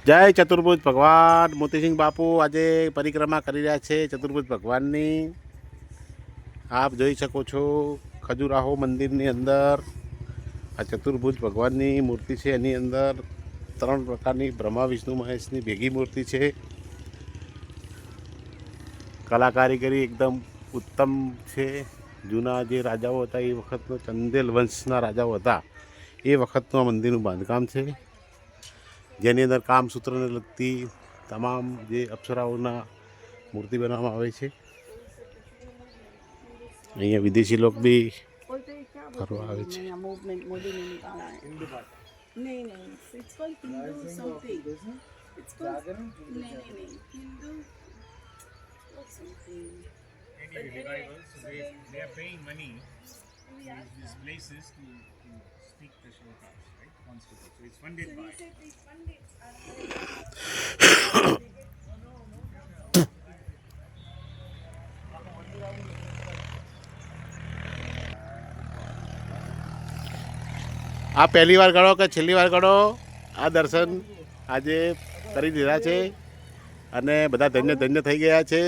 જય ચતુર્ભુજ ભગવાન મોતીસિંહ બાપુ આજે પરિક્રમા કરી રહ્યા છે ચતુર્ભુજ ભગવાનની. આપ જોઈ શકો છો ખજુરાહો મંદિરની અંદર આ ચતુર્ભુજ ભગવાનની મૂર્તિ છે. એની અંદર 3 પ્રકારની બ્રહ્મા વિષ્ણુ મહેશની ભેગી મૂર્તિ છે. કલાકારીગરી એકદમ ઉત્તમ છે. જૂના જે રાજાઓ હતા એ વખતનો ચંદેલ વંશના રાજાઓ હતા એ વખતનું આ મંદિરનું બાંધકામ છે, જેની અંદર કામસૂત્રને લગતી તમામ જે અપ્સરાઓના મૂર્તિ બનાવવામાં આવે છે. અહીંયા વિદેશી લોકો બી ફરવા આવે છે. नहीं नहीं it's called Hindu something. It's called नहीं Hindu something. Maybe revivals. So they are paying money to these places to speak the shlokas, right? Constantly. So it's funded by. આ પહેલી વાર ગણો કે છેલ્લી વાર ગણો આ દર્શન આજે કરી દીધા છે અને બધા ધન્ય ધન્ય થઈ ગયા છે.